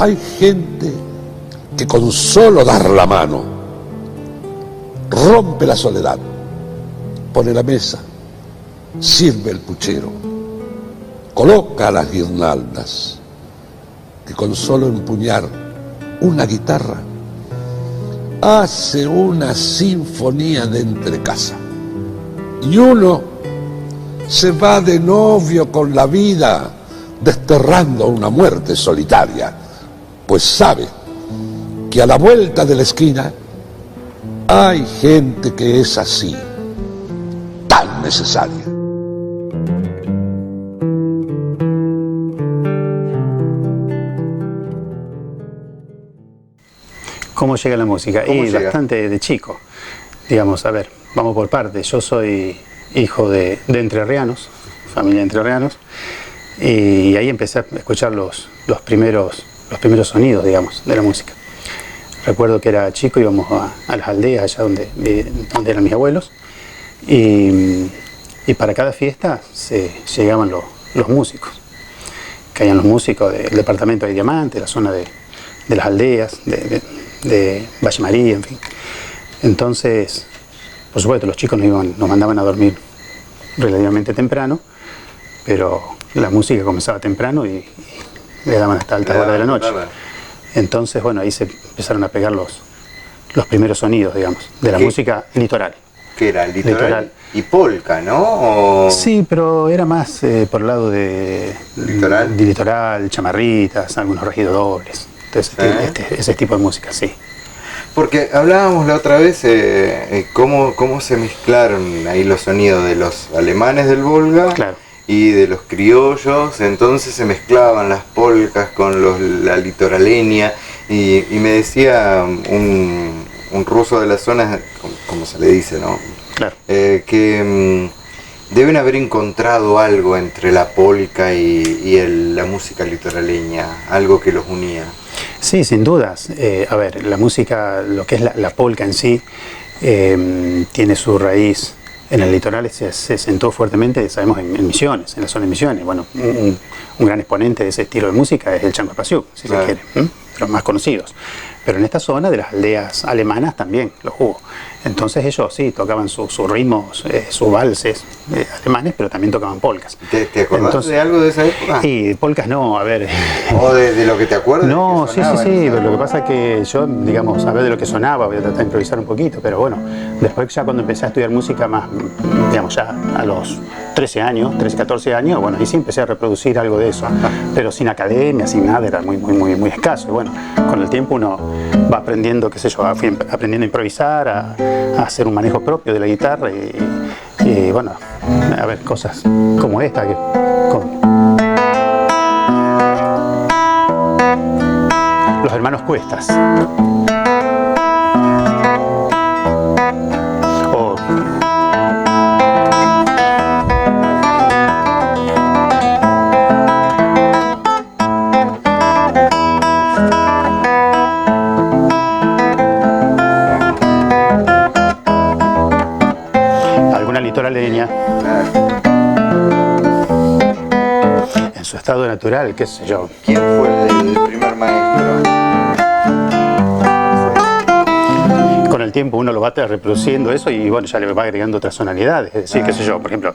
Hay gente que con solo dar la mano rompe la soledad, pone la mesa, sirve el puchero, coloca las guirnaldas, que con solo empuñar una guitarra hace una sinfonía de entrecasa. Y uno se va de novio con la vida, desterrando una muerte solitaria, pues sabe que a la vuelta de la esquina hay gente que es así, tan necesaria. ¿Cómo llega la música? ¿Cómo llega? Bastante de chico. Digamos, a ver, vamos por partes. Yo soy hijo de entrerrianos, familia de entrerrianos, y ahí empecé a escuchar los primeros sonidos, digamos, de la música. Recuerdo que era chico, íbamos a las aldeas, allá donde eran mis abuelos, y para cada fiesta llegaban los músicos. Caían los músicos del departamento de Diamante, la zona de las aldeas, de Valle María, en fin. Entonces, por supuesto, los chicos nos mandaban a dormir relativamente temprano, pero la música comenzaba temprano y le daban hasta altas horas de la noche. Entonces, bueno, ahí se empezaron a pegar los primeros sonidos, digamos, de la música litoral. ¿Qué era? ¿Litoral? Y polka, ¿no? ¿O... Sí, pero era más por el lado de litoral, chamarritas, algunos regidodobles. Entonces, ese tipo de música, sí. Porque hablábamos la otra vez cómo se mezclaron ahí los sonidos de los alemanes del Volga, claro, y de los criollos, entonces se mezclaban las polcas con la litoraleña, y me decía un ruso de la zona, como se le dice, ¿no? Claro. Que deben haber encontrado algo entre la polca y la música litoraleña, algo que los unía. Sí, sin dudas. A ver, la música, lo que es la polca en sí, tiene su raíz en el litoral, se sentó fuertemente, sabemos, en Misiones, en la zona de Misiones. Bueno, un gran exponente de ese estilo de música es el Chango Espasiuk, si se quiere, los más conocidos. Pero en esta zona de las aldeas alemanas también los hubo. Entonces ellos sí tocaban sus ritmos, sus valses alemanes, pero también tocaban polcas. ¿Te acordás de algo de esa época? Y polcas no, a ver. ¿O de lo que te acuerdas? No, sí, pero lo que pasa es que yo, digamos, a ver de lo que sonaba, voy a tratar de improvisar un poquito, pero bueno, después ya cuando empecé a estudiar música más, digamos, ya a los 13 años, 13, 14 años, bueno, ahí sí empecé a reproducir algo de eso, pero sin academia, sin nada, era muy escaso. Y bueno, con el tiempo uno va aprendiendo, qué sé yo, fui aprendiendo a improvisar, a hacer un manejo propio de la guitarra y bueno, a ver, cosas como esta los hermanos Cuestas. Litoraleña, en su estado natural, qué sé yo. ¿Quién fue el primer maestro? Con el tiempo uno lo va reproduciendo eso y bueno, ya le va agregando otras tonalidades, es decir, qué sé yo, por ejemplo.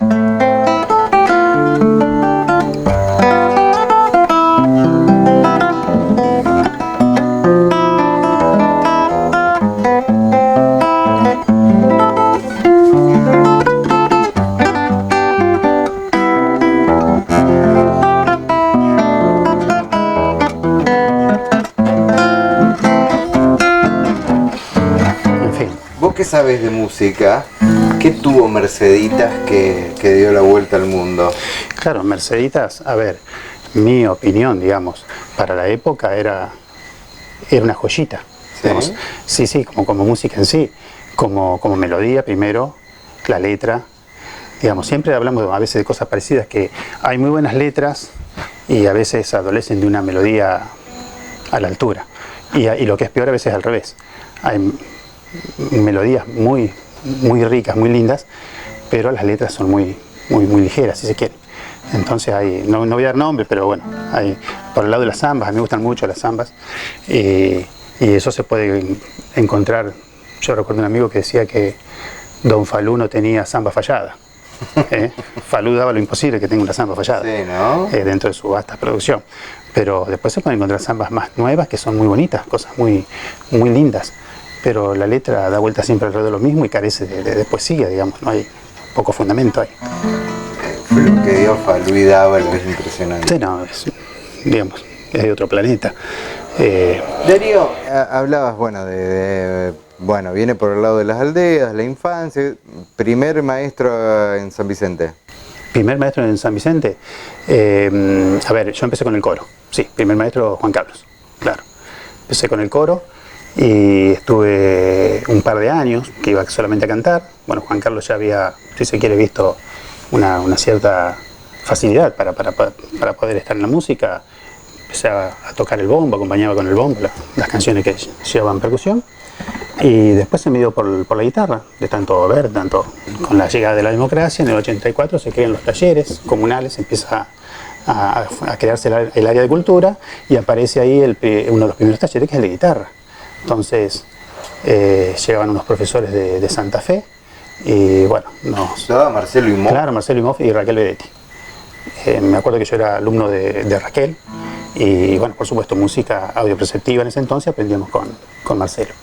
¿Qué sabes de música? ¿Qué tuvo Merceditas que dio la vuelta al mundo? Claro, Merceditas, a ver, mi opinión, digamos, para la época era una joyita. Digamos. Sí, como música en sí, como melodía primero, la letra. Digamos, siempre hablamos a veces de cosas parecidas, que hay muy buenas letras y a veces adolecen de una melodía a la altura. Y lo que es peor a veces al revés. Hay melodías muy ricas, muy lindas, pero las letras son muy muy ligeras, si se quiere. Entonces hay, no voy a dar nombres, pero bueno, hay por el lado de las zambas, a mí me gustan mucho las zambas, y eso se puede encontrar. Yo recuerdo un amigo que decía que Don Falú no tenía zamba fallada. Falú daba lo imposible que tenga una zamba fallada, Sí, ¿no? dentro de su vasta producción. Pero después se pueden encontrar zambas más nuevas que son muy bonitas, cosas muy lindas. Pero la letra da vuelta siempre alrededor de lo mismo y carece de poesía, digamos, no hay poco fundamento ahí. Lo que dio Falú y Dávalo es impresionante. Sí, no, digamos, es de otro planeta. Darío, hablabas, bueno, bueno, viene por el lado de las aldeas, la infancia, primer maestro en San Vicente. Primer maestro en San Vicente, a ver, yo empecé con el coro, sí, primer maestro Juan Carlos, claro. Empecé con el coro y estuve un par de años que iba solamente a cantar. Bueno, Juan Carlos ya había, si se quiere, visto una cierta facilidad para poder estar en la música. Empecé a tocar el bombo, acompañaba con el bombo las canciones que llevaban percusión. Y después se me dio por la guitarra, de tanto ver, tanto con la llegada de la democracia. En el 84 se crean los talleres comunales, empieza a crearse el área de cultura y aparece ahí uno de los primeros talleres, que es el de guitarra. Entonces llegaban unos profesores de Santa Fe y bueno, Estaba Marcelo Imhoff. Claro, Marcelo Imhoff y Raquel Vedetti. Me acuerdo que yo era alumno de Raquel y bueno, por supuesto, música audiopreceptiva en ese entonces aprendíamos con Marcelo.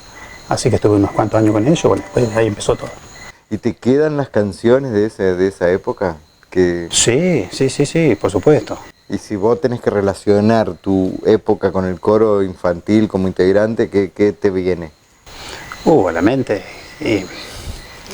Así que estuve unos cuantos años con ellos, bueno, después ahí empezó todo. ¿Y te quedan las canciones de esa época? Sí, por supuesto. Y si vos tenés que relacionar tu época con el coro infantil como integrante, ¿qué te viene? A la mente, y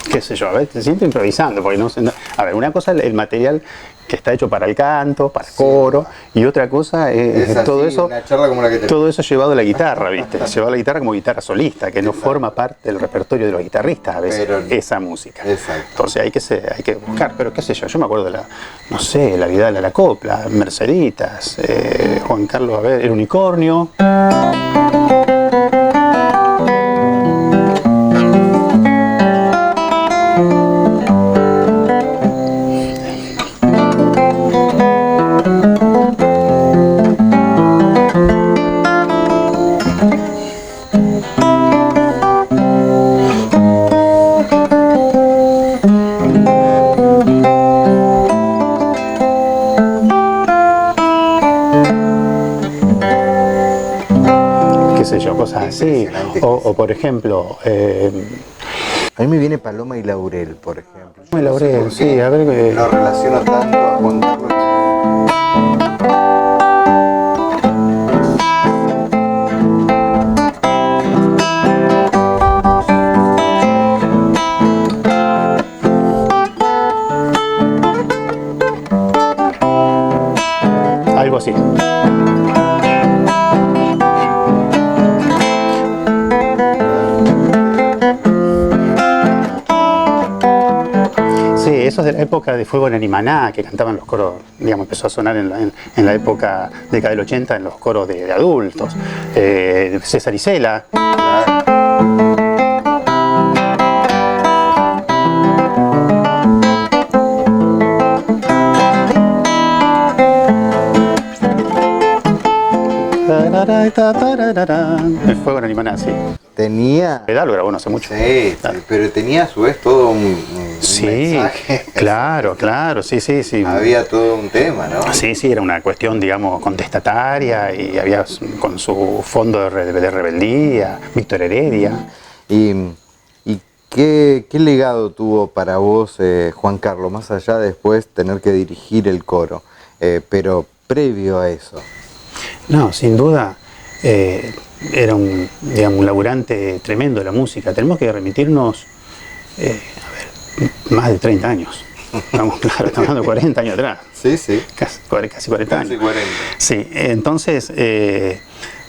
qué sé yo, a ver, te siento improvisando, porque no sé, a ver, una cosa es el material que está hecho para el canto, para el coro, y otra cosa es así, todo eso, una charla como la que todo eso llevado a la guitarra, ¿viste? Llevado a la guitarra como guitarra solista, que no forma parte del repertorio de los guitarristas a veces, esa música. Exacto. Entonces hay que buscar, pero qué sé yo me acuerdo de la Vidal a la copla, Merceditas, Juan Carlos, a ver, El Unicornio. Cosas así, o por ejemplo... a mí me viene Paloma y Laurel, por ejemplo. Paloma y Laurel, sí, a ver... Lo relaciono tanto a Juan Carlos. Algo así. Eso es de la época de Fuego en Animaná, que cantaban los coros, digamos, empezó a sonar en la época década del 80 en los coros de adultos. César Isela. El Fuego en Animaná, sí. Tenía... Pedal grabó no hace mucho. Sí, claro. Pero tenía a su vez todo un mensaje. Claro, sí. Había todo un tema, ¿no? Sí, era una cuestión, digamos, contestataria y había con su fondo de rebeldía, Víctor Heredia. ¿Y qué legado tuvo para vos Juan Carlos, más allá de después tener que dirigir el coro, pero previo a eso? No, sin duda era un laburante tremendo de la música. Tenemos que remitirnos, más de 30 años. Estamos hablando de 40 años atrás. Sí. Casi 40 años. Casi 40. Sí, entonces,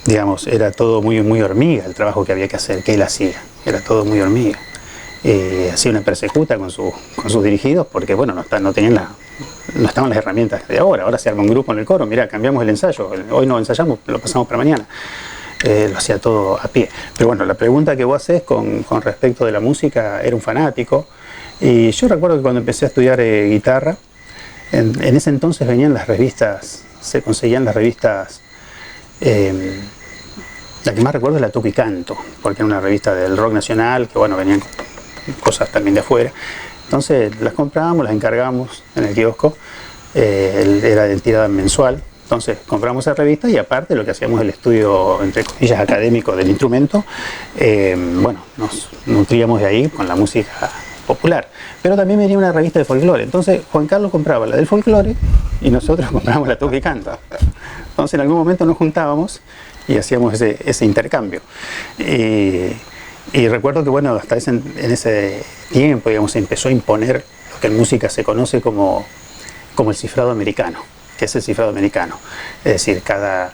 digamos, era todo muy hormiga el trabajo que había que hacer, que él hacía. Era todo muy hormiga. Hacía una persecuta con sus dirigidos porque, bueno, no estaban las herramientas de ahora. Ahora se arma un grupo en el coro, mirá, cambiamos el ensayo, hoy no ensayamos, lo pasamos para mañana. Lo hacía todo a pie. Pero bueno, la pregunta que vos hacés con respecto de la música, era un fanático. Y yo recuerdo que cuando empecé a estudiar guitarra, En ese entonces venían las revistas, se conseguían las revistas, la que más recuerdo es la Toco y Canto, porque era una revista del rock nacional, que bueno, venían cosas también de afuera. Entonces las comprábamos, las encargábamos en el kiosco, era de tirada mensual. Entonces compramos esa revista y aparte lo que hacíamos el estudio, entre comillas, académico del instrumento, bueno, nos nutríamos de ahí con la música popular. Pero también venía una revista de folclore. Entonces Juan Carlos compraba la del folclore y nosotros comprábamos la Toco y Canto. Entonces en algún momento nos juntábamos y hacíamos ese intercambio. Y recuerdo que bueno, hasta en ese tiempo, digamos, se empezó a imponer lo que en música se conoce como el cifrado americano. ¿Qué es el cifrado americano? Es decir, cada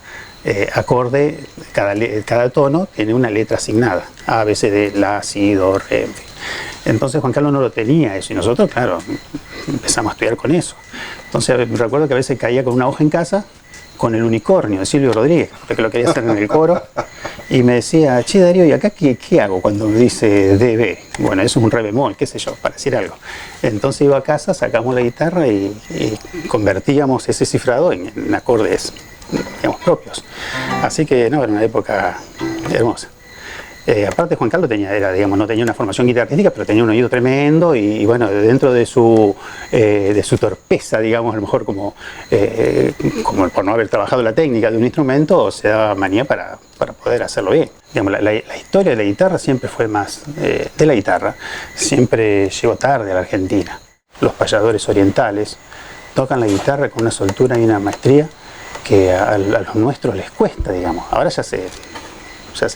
acorde, cada tono tiene una letra asignada. A, B, C, D, La, Si, Do, Re, en fin. Entonces Juan Carlos no lo tenía eso y nosotros, claro, empezamos a estudiar con eso. Entonces recuerdo que a veces caía con una hoja en casa con el unicornio de Silvio Rodríguez, porque lo quería hacer en el coro, y me decía, che Darío, ¿y acá qué hago cuando me dice DB? Bueno, eso es un re bemol, qué sé yo, para decir algo. Entonces iba a casa, sacamos la guitarra y convertíamos ese cifrado en acordes, digamos, propios. Así que no, era una época hermosa. Aparte Juan Carlos no tenía una formación guitarrística, pero tenía un oído tremendo y bueno, dentro de su torpeza, digamos, a lo mejor como por no haber trabajado la técnica de un instrumento, se daba manía para poder hacerlo bien. Digamos, la historia de la guitarra siempre fue más, de la guitarra, siempre llegó tarde a la Argentina. Los payadores orientales tocan la guitarra con una soltura y una maestría que a los nuestros les cuesta, digamos. Ahora ya se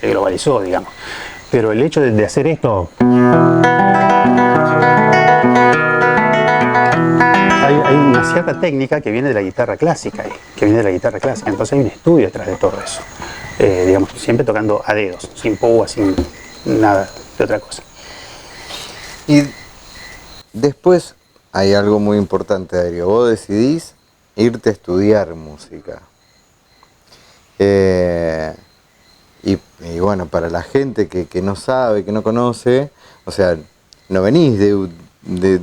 globalizó, digamos. Pero el hecho de hacer esto... Hay una cierta técnica que viene de la guitarra clásica, entonces hay un estudio detrás de todo eso. Digamos, siempre tocando a dedos, sin púa, sin nada de otra cosa. Y después hay algo muy importante, Darío. Vos decidís irte a estudiar música. Y bueno, para la gente que no sabe, que no conoce, o sea, no venís de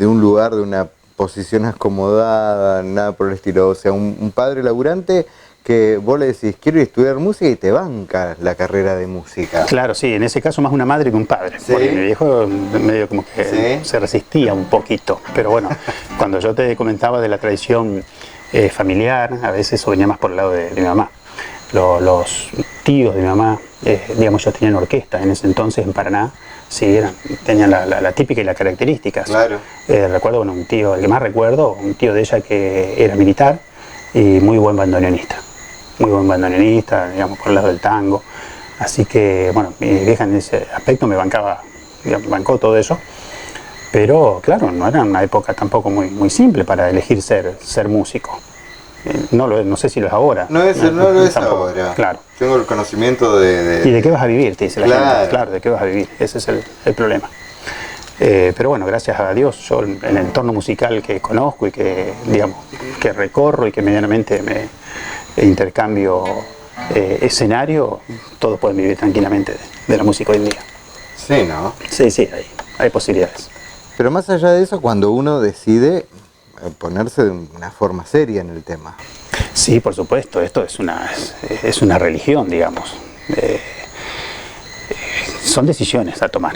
un lugar, de una posición acomodada, nada por el estilo. O sea, un padre laburante que vos le decís, quiero ir a estudiar música y te banca la carrera de música. Claro, sí, en ese caso más una madre que un padre. ¿Sí? Porque mi viejo medio como que ¿sí? Se resistía un poquito. Pero bueno, cuando yo te comentaba de la tradición familiar, a veces eso venía más por el lado de mi mamá. Los tíos de mi mamá, digamos, ellos tenían orquesta en ese entonces en Paraná, sí, tenían la típica y las características. Claro. Recuerdo, bueno, un tío, el que más recuerdo, un tío de ella que era militar y muy buen bandoneonista, digamos, por el lado del tango. Así que, bueno, mi vieja en ese aspecto me bancó todo eso. Pero, claro, no era una época tampoco muy simple para elegir ser músico. No sé si lo es ahora. No lo es tampoco, ahora. Claro. Tengo el conocimiento de... ¿Y de qué vas a vivir? Te dice la gente. Claro, ¿de qué vas a vivir? Ese es el problema. Pero bueno, gracias a Dios, yo en el entorno musical que conozco y que, digamos, que recorro y que medianamente me intercambio escenario, todos pueden vivir tranquilamente de la música hoy en día. Sí, ¿no? Sí, hay posibilidades. Pero más allá de eso, cuando uno decide ponerse de una forma seria en el tema. Sí, por supuesto, esto es una religión, digamos. Son decisiones a tomar.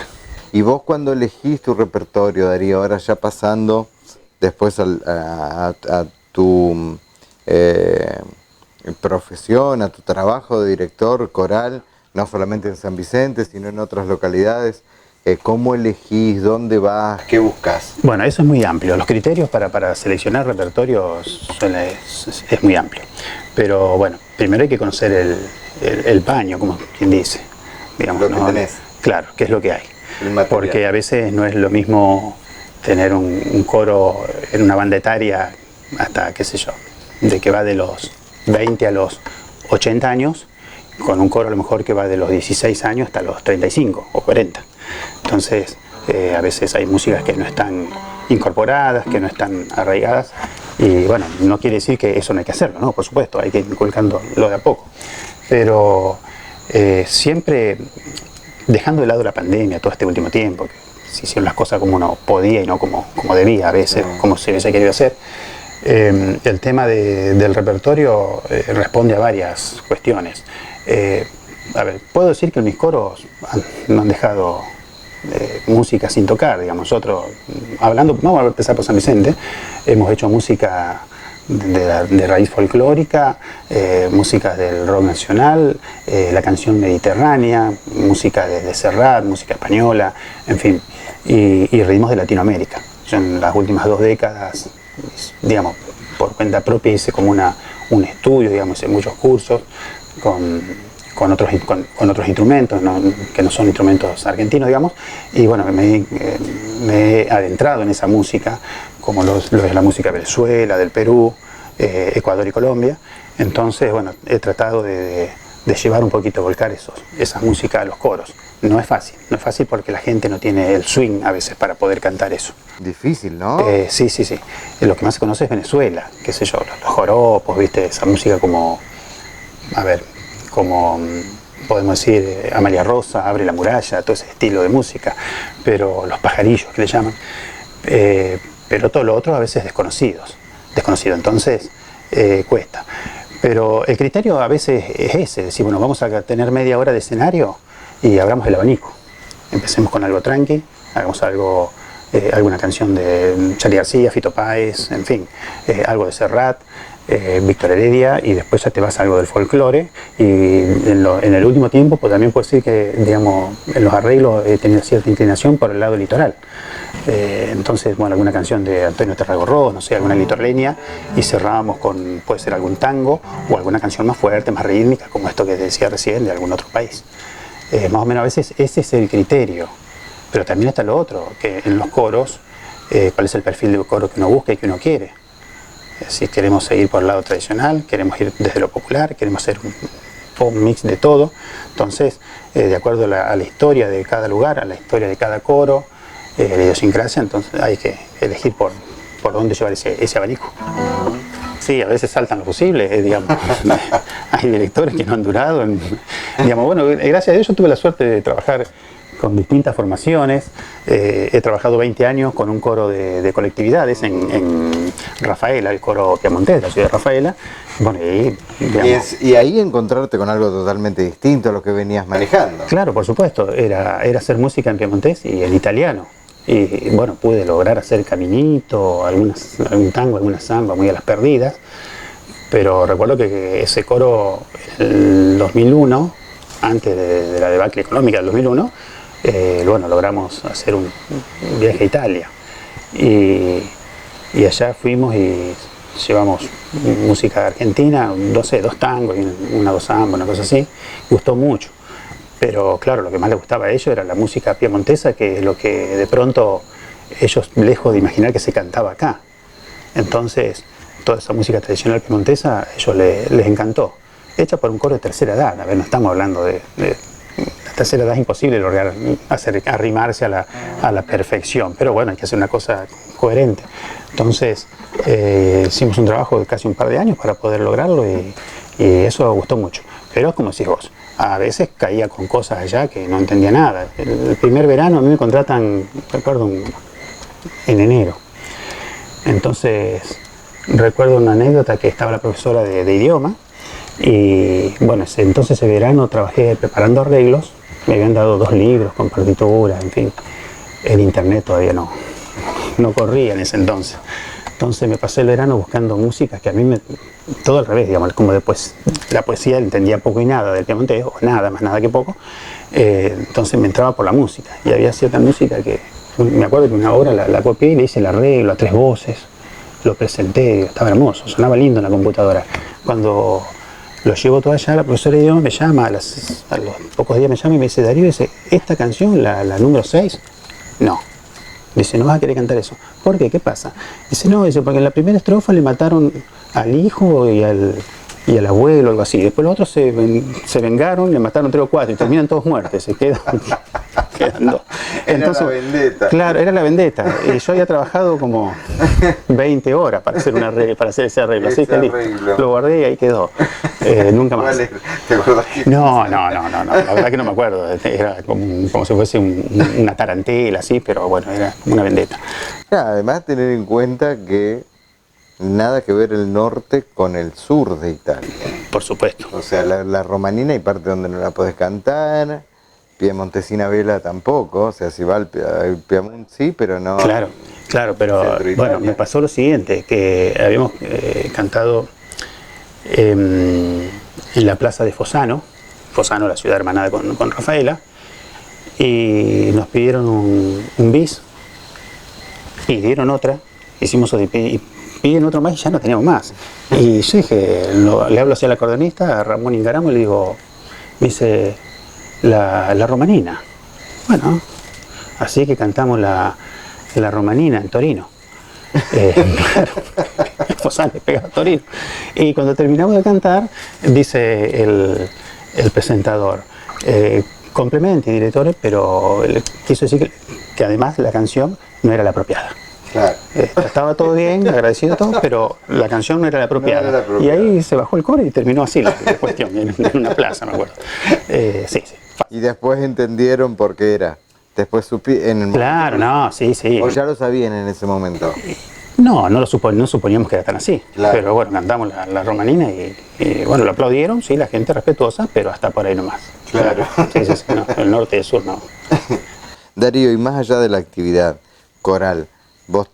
Y vos cuando elegís tu repertorio, Darío, ahora ya pasando después a tu profesión, a tu trabajo de director coral, no solamente en San Vicente, sino en otras localidades, ¿cómo elegís? ¿Dónde vas? ¿Qué buscas? Bueno, eso es muy amplio. Los criterios para seleccionar repertorios es muy amplio. Pero bueno, primero hay que conocer el paño, como quien dice. Digamos, lo que tenés. Claro, qué es lo que hay. Porque a veces no es lo mismo tener un coro en una banda etaria hasta, qué sé yo, de que va de los 20 a los 80 años, con un coro a lo mejor que va de los 16 años hasta los 35 o 40. Entonces, a veces hay músicas que no están incorporadas, que no están arraigadas, y bueno, no quiere decir que eso no hay que hacerlo, ¿no? Por supuesto, hay que ir inculcándolo de a poco. Pero siempre dejando de lado la pandemia todo este último tiempo, que se hicieron las cosas como uno podía y no como debía a veces, como se hubiese querido hacer, El tema del repertorio responde a varias cuestiones. A ver, puedo decir que mis coros no han dejado música sin tocar, digamos. Nosotros, hablando, vamos a empezar por San Vicente, hemos hecho música de raíz folclórica, música del rock nacional, la canción mediterránea, música de Serrat, música española, en fin, y ritmos de Latinoamérica. Yo en las últimas 2 décadas, digamos, por cuenta propia hice como un estudio, digamos, hice muchos cursos con otros instrumentos, que no son instrumentos argentinos, digamos, y bueno, me he adentrado en esa música, como lo es la música de Venezuela, del Perú, Ecuador y Colombia. Entonces, bueno, he tratado de llevar un poquito, volcar esa música a los coros. No es fácil porque la gente no tiene el swing a veces para poder cantar eso. Difícil, ¿no? Sí. Lo que más se conoce es Venezuela, qué sé yo, los joropos, viste, esa música como, a ver, como podemos decir, Amalia Rosa, Abre la Muralla, todo ese estilo de música, pero los pajarillos que le llaman, pero todo lo otro a veces desconocido, entonces cuesta. Pero el criterio a veces es ese, decir, bueno, vamos a tener media hora de escenario y abramos el abanico. Empecemos con algo tranqui, hagamos alguna canción de Charly García, Fito Páez, en fin, algo de Serrat, Víctor Heredia, y después ya te vas a algo del folclore, y en el último tiempo pues, también puedo decir que, digamos, en los arreglos he tenido cierta inclinación por el lado litoral. Entonces, bueno, alguna canción de Antonio Tarragorros, no sé, alguna litoraleña, y cerrábamos con, puede ser algún tango, o alguna canción más fuerte, más rítmica, como esto que decía recién, de algún otro país. Más o menos a veces ese es el criterio, pero también está lo otro, que en los coros, cuál es el perfil de coro que uno busca y que uno quiere. Si queremos seguir por el lado tradicional, queremos ir desde lo popular, queremos hacer un mix de todo. Entonces, de acuerdo a la historia de cada lugar, a la historia de cada coro, la idiosincrasia, entonces hay que elegir por dónde llevar ese abanico. Sí, a veces saltan lo posible, digamos. Hay directores que no han durado. Digamos, bueno, gracias a Dios yo tuve la suerte de trabajar con distintas formaciones. He trabajado 20 años con un coro de colectividades en Rafaela, el coro piamontés de la ciudad de Rafaela. Bueno, y ahí encontrarte con algo totalmente distinto a lo que venías manejando. Claro, por supuesto, era hacer música en piamontés y en italiano. Y bueno, pude lograr hacer caminito, algún tango, alguna samba muy a las perdidas. Pero recuerdo que ese coro, en el 2001, antes de la debacle económica del 2001, bueno, logramos hacer un viaje a Italia. Y allá fuimos y llevamos música argentina, no sé, 2 tangos y una 2 samba, una cosa así. Gustó mucho. Pero claro, lo que más les gustaba a ellos era la música piemontesa, que es lo que de pronto ellos, lejos de imaginar que se cantaba acá. Entonces, toda esa música tradicional piemontesa, a ellos les encantó. Hecha por un coro de tercera edad. A ver, no estamos hablando de la tercera edad, es imposible lograr arrimarse a la perfección. Pero bueno, hay que hacer una cosa coherente. Entonces, hicimos un trabajo de casi un par de años para poder lograrlo y eso gustó mucho. Pero como decís vos, a veces caía con cosas allá que no entendía nada. El primer verano a mí me contratan, recuerdo, en enero. Entonces, recuerdo una anécdota que estaba la profesora de idioma y bueno, entonces ese verano trabajé preparando arreglos. Me habían dado 2 libros con partituras, en fin. El internet todavía no corría en ese entonces. Entonces me pasé el verano buscando músicas que a mí todo al revés, digamos, como después la poesía entendía poco y nada del piemontés, o nada, más nada que poco. Entonces me entraba por la música y había cierta música que, me acuerdo que una obra la copié y le hice el arreglo a 3 voces, lo presenté, estaba hermoso, sonaba lindo en la computadora. Cuando lo llevo todo allá, la profesora de idioma me llama, a los pocos días me llama y me dice, Darío, dice, ¿esta canción, la número 6? No. Dice, no vas a querer cantar eso. ¿Por qué? ¿Qué pasa? Dice, no, dice, porque en la primera estrofa le mataron al hijo y al abuelo, algo así. Después los otros se vengaron, le mataron 3 o 4 y terminan todos muertos. Se quedan dos. Entonces, era la vendetta. Claro, era la vendetta. Y yo había trabajado como 20 horas para hacer ese arreglo. Así que lo guardé y ahí quedó. Nunca más. ¿Te acordás? No, la verdad que no me acuerdo. Era como si fuese una tarantela, así, pero bueno, era una vendetta. Además, tener en cuenta que nada que ver el norte con el sur de Italia. Por supuesto. O sea, la romanina hay parte donde no la podés cantar, piemontesina vela tampoco, o sea, si va al Piamonte sí, pero no. Claro, pero bueno, me pasó lo siguiente, que habíamos cantado en la plaza de Fossano, la ciudad hermanada con Rafaela, y nos pidieron un bis, pidieron otra, hicimos otro, y piden otro más y ya no teníamos más. Y yo dije, le hablo hacia el acordeonista, a Ramón Ingaramo, y le digo, me dice, la romanina. Bueno, así que cantamos la romanina en Torino. Claro, Fossano pegado a Torino. Y cuando terminamos de cantar, dice el presentador, complementi, directore, pero quiso decir que además la canción no era la apropiada. Claro. Estaba todo bien, agradecido todo, pero la canción no era la apropiada. No era la apropiada. Y ahí se bajó el coro y terminó así la cuestión, en una plaza, me acuerdo. Sí. Y después entendieron por qué era. Después Claro, no, sí. ¿O ya lo sabían en ese momento? No suponíamos que era tan así. Claro. Pero bueno, cantamos la romanina y bueno, lo aplaudieron, sí, la gente respetuosa, pero hasta por ahí nomás. Claro. Sí, no, el norte y el sur no. Darío, y más allá de la actividad coral, vos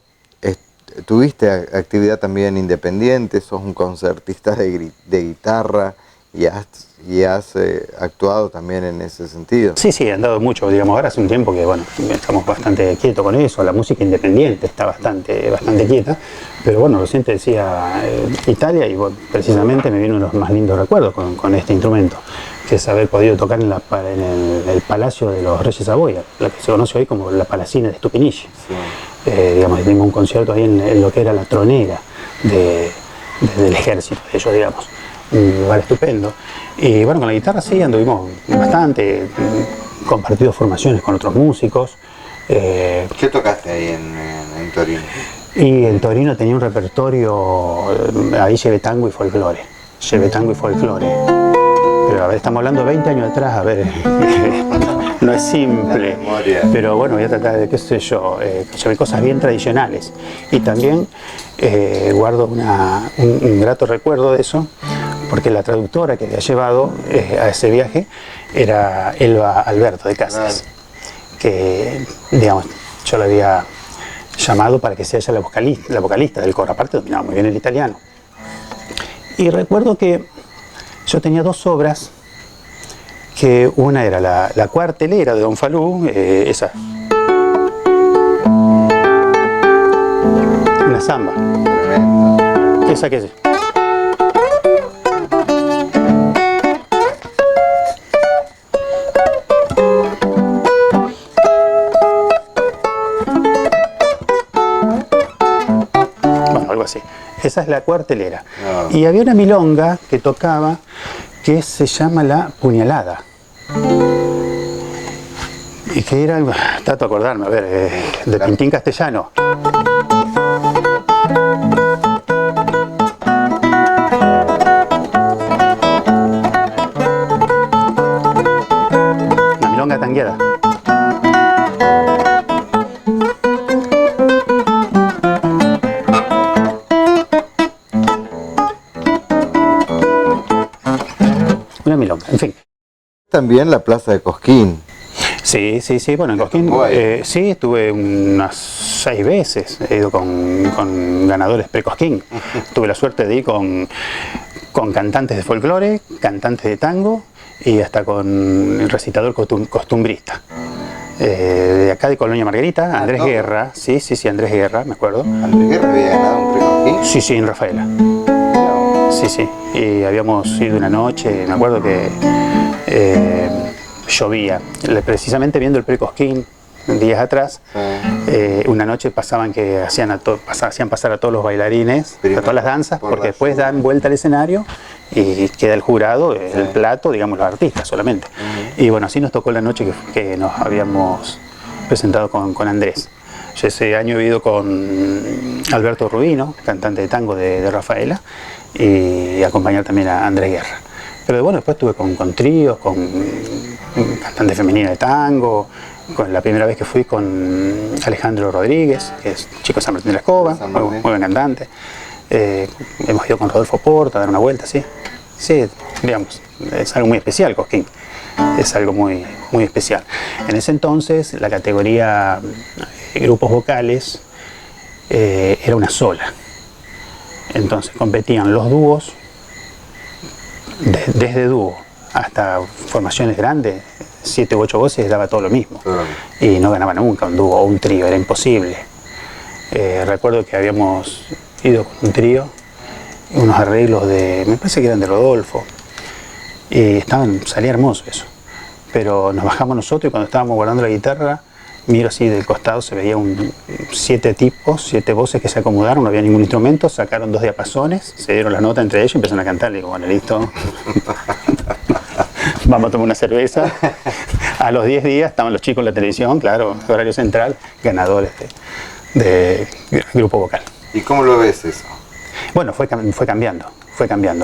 tuviste actividad también independiente, sos un concertista de guitarra y has actuado también en ese sentido. Sí, he andado mucho, digamos, ahora hace un tiempo que, bueno, estamos bastante quietos con eso, la música independiente está bastante quieta, pero bueno, recién te decía Italia y bueno, precisamente me viene uno de los más lindos recuerdos con este instrumento, que es haber podido tocar en el Palacio de los Reyes Saboya, la que se conoce hoy como la Palacina de Stupinici. Sí. Digamos, tuvimos un concierto ahí en lo que era la tronera del ejército de ellos, digamos. Un lugar estupendo. Y bueno, con la guitarra sí, anduvimos bastante, compartido formaciones con otros músicos. ¿Qué tocaste ahí en Torino? Y en Torino tenía un repertorio, ahí llevé tango y folclore. Pero a ver, estamos hablando de 20 años atrás, a ver, no es simple. Pero bueno, voy a tratar de, qué sé yo, llevé cosas bien tradicionales. Y también guardo un grato recuerdo de eso, porque la traductora que había llevado a ese viaje era Elba Alberto de Casas, que, digamos, yo la había llamado para que sea ella la vocalista del coro, aparte dominaba muy bien el italiano. Y recuerdo que yo tenía dos obras, que una era la cuartelera de Don Falú, esa, una samba, esa que es. Así. Esa es la cuartelera. No. Y había una milonga que tocaba que se llama La Puñalada. Y que era, trato de acordarme, a ver, de Tintín Castellano. Una milonga tangueada. En fin. También la plaza de Cosquín. Sí, bueno, en Cosquín sí, estuve unas 6 veces, he ido con ganadores pre-Cosquín. Tuve la suerte de ir con cantantes de folclore, cantantes de tango y hasta con el recitador costumbrista. De acá de Colonia Margarita, Andrés Guerra, sí, Andrés Guerra, me acuerdo. ¿Andrés Guerra había ganado un pre-Cosquín? Sí, en Rafaela. Sí, y habíamos ido una noche, me acuerdo que llovía, precisamente viendo el pre-Cosquín días atrás, una noche pasaban que hacían pasar a todos los bailarines, a todas las danzas, porque después dan vuelta al escenario y queda el jurado, el plato, digamos los artistas solamente. Y bueno, así nos tocó la noche que nos habíamos presentado con Andrés. Yo ese año he ido con Alberto Rubino, cantante de tango de Rafaela, y acompañar también a Andrés Guerra. Pero bueno, después estuve con tríos, con cantante femenina de tango, con la primera vez que fui con Alejandro Rodríguez, que es chico de San Martín de la Escoba, muy buen cantante. Hemos ido con Rodolfo Porta a dar una vuelta, sí. Sí, digamos, es algo muy especial Cosquín. Es algo muy, muy especial. En ese entonces la categoría grupos vocales era una sola. Entonces competían los dúos, desde dúo hasta formaciones grandes, 7 u 8 voces, daba todo lo mismo. Y no ganaba nunca un dúo o un trío, era imposible. Recuerdo que habíamos ido con un trío, unos arreglos me parece que eran de Rodolfo, y salía hermoso eso. Pero nos bajamos nosotros y cuando estábamos guardando la guitarra, miro así del costado, se veía 7 tipos, 7 voces que se acomodaron, no había ningún instrumento, sacaron 2 diapasones, se dieron las notas entre ellos y empezaron a cantar. Le digo, bueno, listo, vamos a tomar una cerveza. A los 10 días estaban los chicos en la televisión, claro, horario central, ganadores de grupo vocal. ¿Y cómo lo ves eso? Bueno, fue cambiando.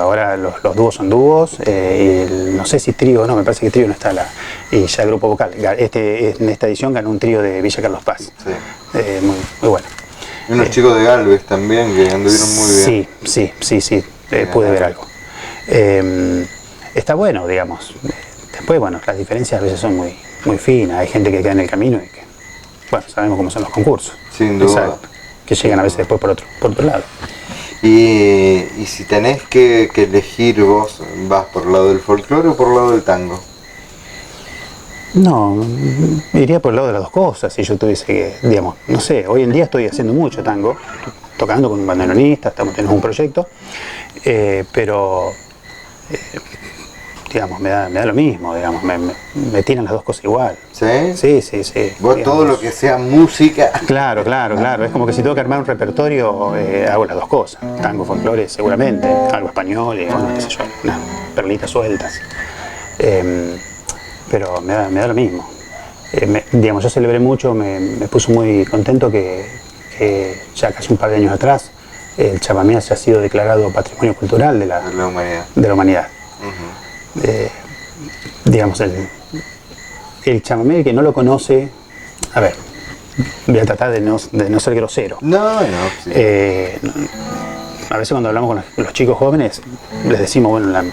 Ahora los dúos son dúos, no sé si trío, no, me parece que trío no está y ya el grupo vocal. En esta edición ganó un trío de Villa Carlos Paz. Sí. Muy bueno. Y unos chicos de Galvez también que anduvieron muy bien. Sí, pude ver algo. Está bueno, digamos. Después, bueno, las diferencias a veces son muy, muy finas. Hay gente que queda en el camino y que, bueno, sabemos cómo son los concursos. Sin duda. Exacto, que llegan a veces después por otro lado. Y si tenés que elegir vos, ¿vas por el lado del folclore o por el lado del tango? No, iría por el lado de las dos cosas, si yo tuviese que, digamos, no sé, hoy en día estoy haciendo mucho tango, tocando con un bandoneonista, tenemos un proyecto, pero, digamos, me da lo mismo, digamos, me tiran las dos cosas igual. ¿Sí? Sí. Vos digamos, todo lo que sea música. Claro, es como que si tengo que armar un repertorio, hago las dos cosas, tango, folclore, seguramente, algo español, y bueno, qué sé yo, unas perlitas sueltas. Pero me da lo mismo. Digamos, yo celebré mucho, me puso muy contento que ya casi un par de años atrás el chamamé haya sido declarado Patrimonio Cultural de la humanidad. Uh-huh. Digamos, el chamamé, el que no lo conoce, a ver, voy a tratar de no ser grosero. No. Sí. A veces cuando hablamos con los chicos jóvenes, les decimos, bueno,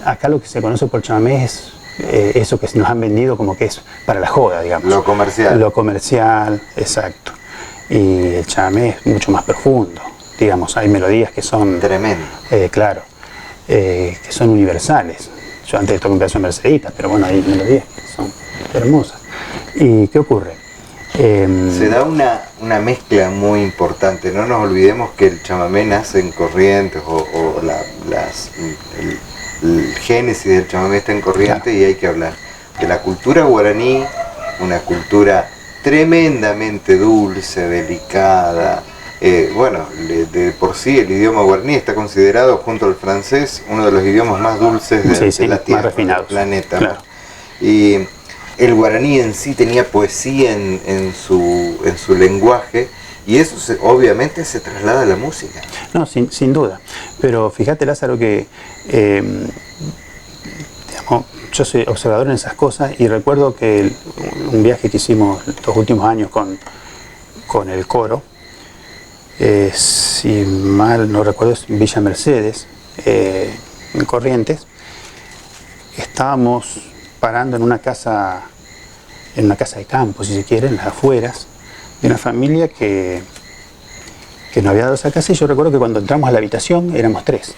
acá lo que se conoce por chamamé es eso que nos han vendido como que es para la joda, digamos. Lo comercial. Lo comercial, exacto. Y el chamamé es mucho más profundo. Digamos, hay melodías que son... Tremendo. Claro, que son universales. Yo antes toqué un pedazo de Mercedita, pero bueno, hay melodías que son hermosas. ¿Y qué ocurre? Se da una mezcla muy importante. No nos olvidemos que el chamamé nace en Corrientes el génesis del chamamé está en Corrientes, claro. Y hay que hablar de la cultura guaraní, una cultura tremendamente dulce, delicada. Bueno, de por sí el idioma guaraní está considerado junto al francés uno de los idiomas más dulces de la Tierra, del planeta. Claro. Y el guaraní en sí tenía poesía en su lenguaje, y eso obviamente se traslada a la música. No, sin duda. Pero fíjate, Lázaro, que digamos, yo soy observador en esas cosas, y recuerdo que un viaje que hicimos los últimos años con el coro, si mal no recuerdo, es en Villa Mercedes, en Corrientes, estábamos parando en una casa de campo, si se quiere, en las afueras, de una familia que nos había dado esa casa, y yo recuerdo que cuando entramos a la habitación éramos 3,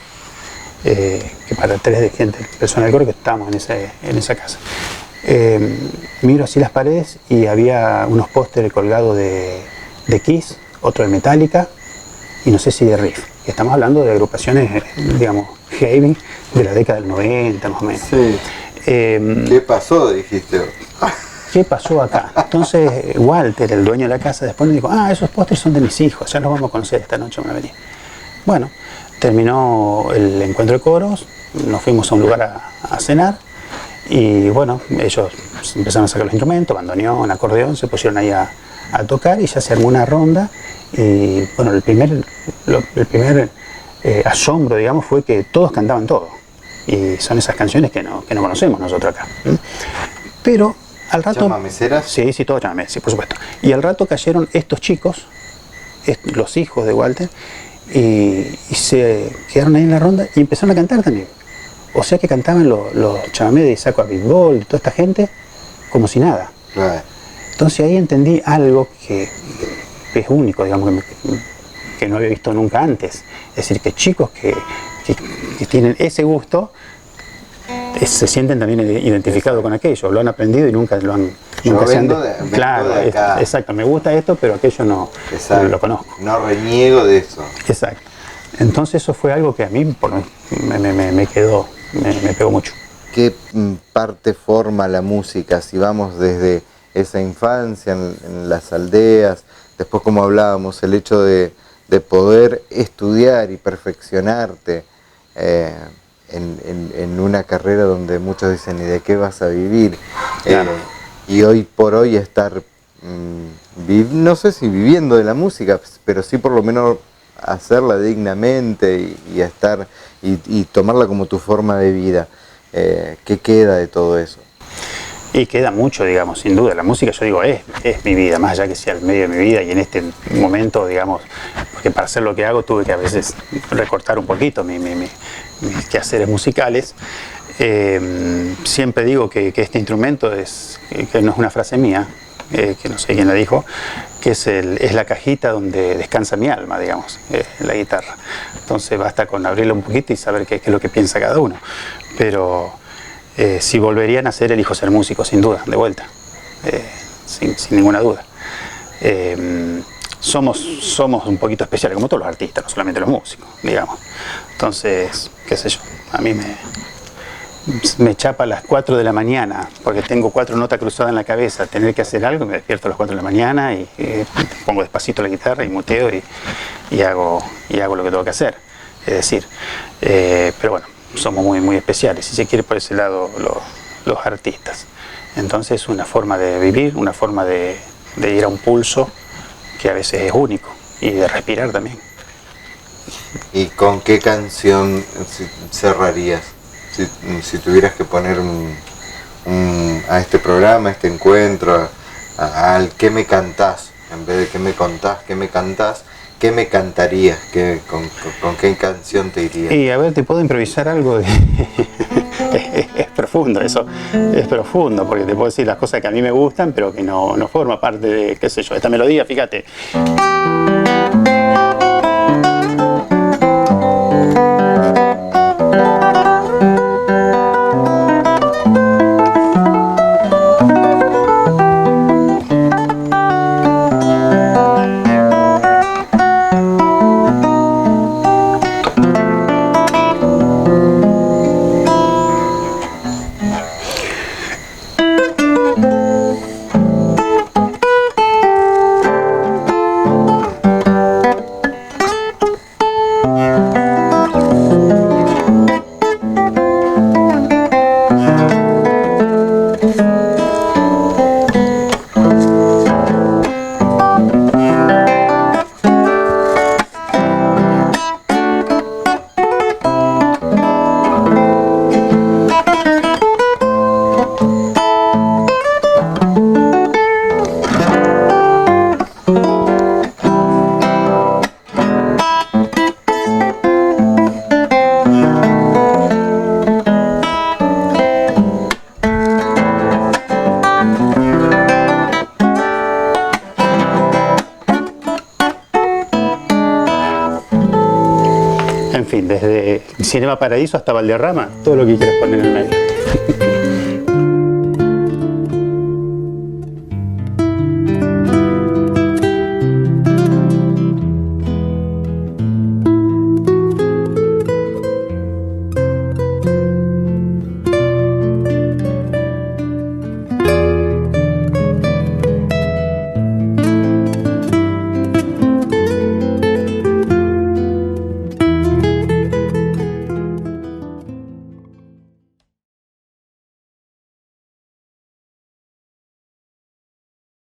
que para 3 de gente, personal del coro, que estábamos en esa casa. Miro así las paredes y había unos pósteres colgados de Kiss, otro de Metallica, y no sé si de Riff. Y estamos hablando de agrupaciones, digamos, heavy, de la década del 90, más o menos. Sí. ¿Qué pasó, dijiste? ¿Qué pasó acá? Entonces Walter, el dueño de la casa, después me dijo, esos pósteres son de mis hijos, ya los vamos a conocer esta noche, van a venir. Bueno, terminó el encuentro de coros, nos fuimos a un lugar a cenar, y bueno, ellos empezaron a sacar los instrumentos, bandoneón, acordeón, se pusieron ahí a tocar, y ya se armó una ronda, y bueno, el primer asombro, digamos, fue que todos cantaban todo, y son esas canciones que no conocemos nosotros acá. Pero al rato... ¿Chamameseras? Sí, todo chamamé, sí, por supuesto. Y al rato cayeron estos chicos, los hijos de Walter, y se quedaron ahí en la ronda y empezaron a cantar también. O sea que cantaban los chamamés de Isaac Abitbol y toda esta gente como si nada. Claro. Entonces ahí entendí algo que es único, digamos, que no había visto nunca antes. Es decir, que chicos que tienen ese gusto se sienten también identificados con aquello, lo han aprendido y nunca lo han... Nunca claro, de acá. Exacto, me gusta esto, pero aquello no lo conozco. No reniego de eso. Exacto. Entonces eso fue algo que a mí me quedó, me pegó mucho. ¿Qué parte forma la música? Si vamos desde esa infancia en las aldeas, después como hablábamos, el hecho de poder estudiar y perfeccionarte en una carrera donde muchos dicen, ¿y de qué vas a vivir? Claro. Y hoy por hoy estar, no sé si viviendo de la música, pero sí por lo menos hacerla dignamente y estar y tomarla como tu forma de vida. ¿Qué queda de todo eso? Y queda mucho, digamos, sin duda. La música, yo digo, es mi vida, más allá que sea el medio de mi vida, y en este momento, digamos, porque para hacer lo que hago tuve que a veces recortar un poquito mis quehaceres musicales. Siempre digo que este instrumento que no es una frase mía, que no sé quién la dijo, que es la cajita donde descansa mi alma, digamos, la guitarra. Entonces basta con abrirla un poquito y saber qué es lo que piensa cada uno. Pero si volvería a nacer, elijo ser músico, sin duda, de vuelta, sin ninguna duda. Somos un poquito especiales, como todos los artistas, no solamente los músicos, digamos. Entonces, qué sé yo, a mí me chapa a las 4 de la mañana, porque tengo 4 notas cruzadas en la cabeza, tener que hacer algo, me despierto a las 4 de la mañana y pongo despacito la guitarra y muteo y hago lo que tengo que hacer. Es decir, pero bueno, somos muy, muy especiales, si se quiere por ese lado los artistas. Entonces es una forma de vivir, una forma de ir a un pulso que a veces es único, y de respirar también. ¿Y con qué canción cerrarías? Si tuvieras que poner a este programa, a este encuentro, al ¿qué me cantás? En vez de ¿qué me contás? ¿Qué me cantás? ¿Qué me cantarías? ¿Con qué canción te irías? Y a ver, te puedo improvisar algo. Es profundo eso, es profundo, porque te puedo decir las cosas que a mí me gustan, pero que no forma parte de, qué sé yo, esta melodía, fíjate. En fin, desde Cinema Paradiso hasta Valderrama, todo lo que quieras poner en el medio.